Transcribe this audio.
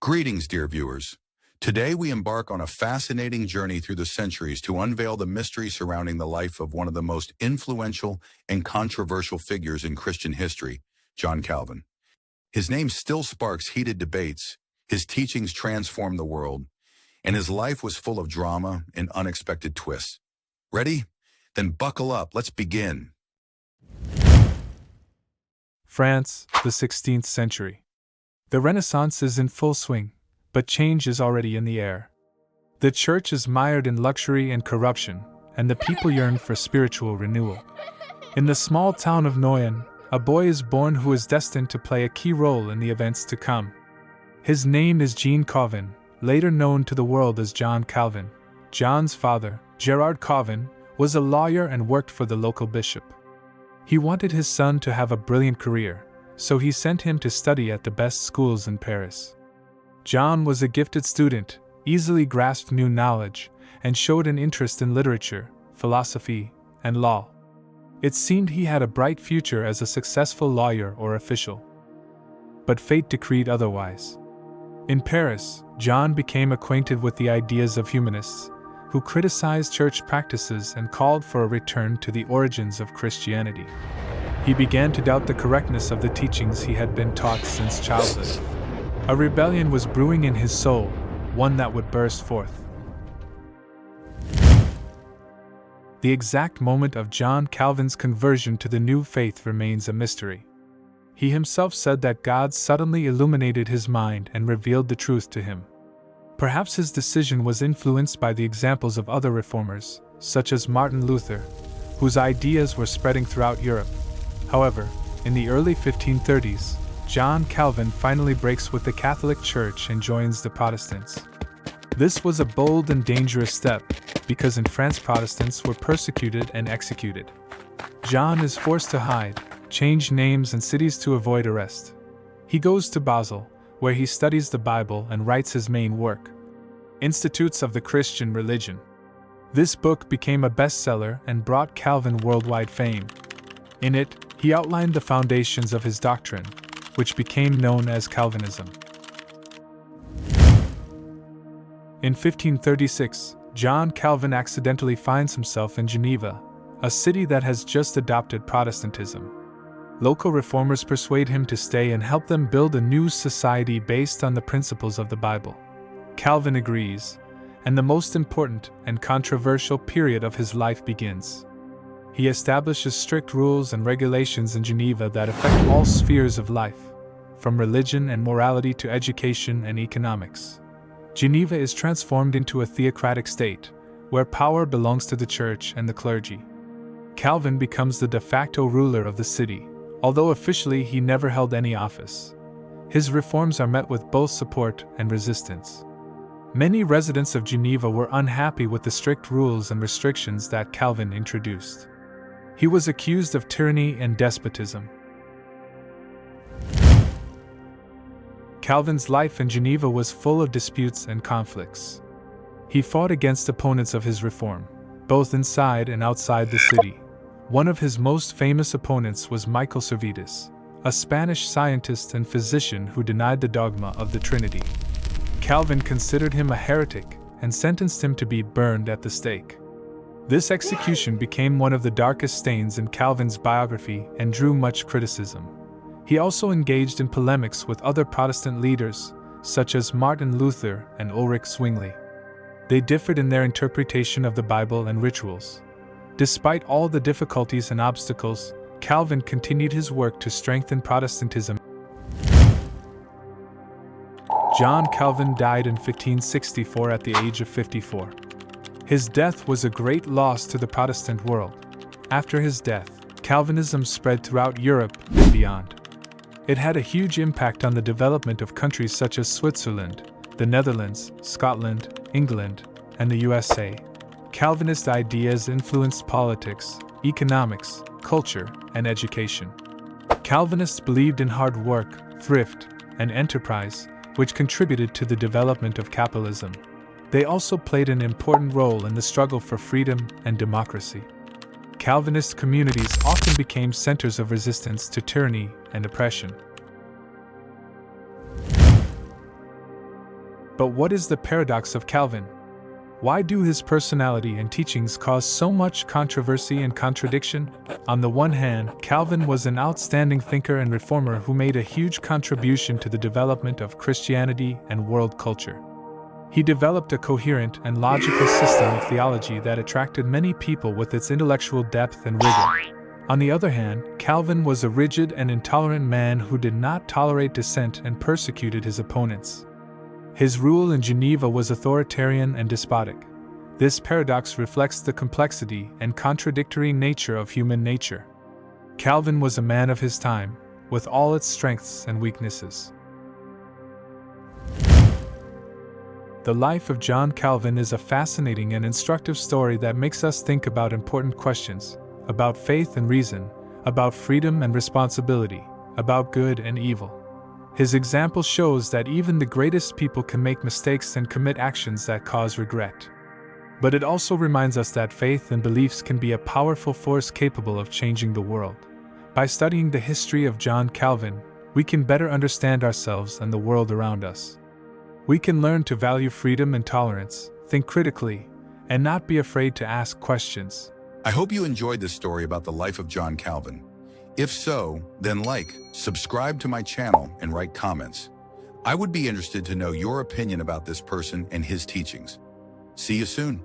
Greetings, dear viewers. Today we embark on a fascinating journey through the centuries to unveil the mystery surrounding the life of one of the most influential and controversial figures in Christian history, John Calvin. His name still sparks heated debates, his teachings transformed the world, and his life was full of drama and unexpected twists. Ready? Then buckle up, let's begin. France, the 16th century. The Renaissance is in full swing, but change is already in the air. The church is mired in luxury and corruption, and the people yearn for spiritual renewal. In the small town of Noyon, a boy is born who is destined to play a key role in the events to come. His name is Jean Calvin, later known to the world as John Calvin. John's father, Gerard Calvin, was a lawyer and worked for the local bishop. He wanted his son to have a brilliant career, so he sent him to study at the best schools in Paris. John was a gifted student, easily grasped new knowledge, and showed an interest in literature, philosophy, and law. It seemed he had a bright future as a successful lawyer or official. But fate decreed otherwise. In Paris, John became acquainted with the ideas of humanists, who criticized church practices and called for a return to the origins of Christianity. He began to doubt the correctness of the teachings he had been taught since childhood. A rebellion was brewing in his soul, one that would burst forth. The exact moment of John Calvin's conversion to the new faith remains a mystery. He himself said that God suddenly illuminated his mind and revealed the truth to him. Perhaps his decision was influenced by the examples of other reformers, such as Martin Luther, whose ideas were spreading throughout Europe. However, in the early 1530s, John Calvin finally breaks with the Catholic Church and joins the Protestants. This was a bold and dangerous step, because in France Protestants were persecuted and executed. John is forced to hide, change names and cities to avoid arrest. He goes to Basel, where he studies the Bible and writes his main work, Institutes of the Christian Religion. This book became a bestseller and brought Calvin worldwide fame. In it, he outlined the foundations of his doctrine, which became known as Calvinism. In 1536, John Calvin accidentally finds himself in Geneva, a city that has just adopted Protestantism. Local reformers persuade him to stay and help them build a new society based on the principles of the Bible. Calvin agrees, and the most important and controversial period of his life begins. He establishes strict rules and regulations in Geneva that affect all spheres of life, from religion and morality to education and economics. Geneva is transformed into a theocratic state, where power belongs to the church and the clergy. Calvin becomes the de facto ruler of the city, although officially he never held any office. His reforms are met with both support and resistance. Many residents of Geneva were unhappy with the strict rules and restrictions that Calvin introduced. He was accused of tyranny and despotism. Calvin's life in Geneva was full of disputes and conflicts. He fought against opponents of his reform, both inside and outside the city. One of his most famous opponents was Michael Servetus, a Spanish scientist and physician who denied the dogma of the Trinity. Calvin considered him a heretic and sentenced him to be burned at the stake. This execution became one of the darkest stains in Calvin's biography and drew much criticism. He also engaged in polemics with other Protestant leaders, such as Martin Luther and Ulrich Zwingli. They differed in their interpretation of the Bible and rituals. Despite all the difficulties and obstacles, Calvin continued his work to strengthen Protestantism. John Calvin died in 1564 at the age of 54. His death was a great loss to the Protestant world. After his death, Calvinism spread throughout Europe and beyond. It had a huge impact on the development of countries such as Switzerland, the Netherlands, Scotland, England, and the USA. Calvinist ideas influenced politics, economics, culture, and education. Calvinists believed in hard work, thrift, and enterprise, which contributed to the development of capitalism. They also played an important role in the struggle for freedom and democracy. Calvinist communities often became centers of resistance to tyranny and oppression. But what is the paradox of Calvin? Why do his personality and teachings cause so much controversy and contradiction? On the one hand, Calvin was an outstanding thinker and reformer who made a huge contribution to the development of Christianity and world culture. He developed a coherent and logical system of theology that attracted many people with its intellectual depth and rigor. On the other hand, Calvin was a rigid and intolerant man who did not tolerate dissent and persecuted his opponents. His rule in Geneva was authoritarian and despotic. This paradox reflects the complexity and contradictory nature of human nature. Calvin was a man of his time, with all its strengths and weaknesses. The life of John Calvin is a fascinating and instructive story that makes us think about important questions, about faith and reason, about freedom and responsibility, about good and evil. His example shows that even the greatest people can make mistakes and commit actions that cause regret. But it also reminds us that faith and beliefs can be a powerful force capable of changing the world. By studying the history of John Calvin, we can better understand ourselves and the world around us. We can learn to value freedom and tolerance, think critically, and not be afraid to ask questions. I hope you enjoyed this story about the life of John Calvin. If so, then subscribe to my channel, and write comments. I would be interested to know your opinion about this person and his teachings. See you soon.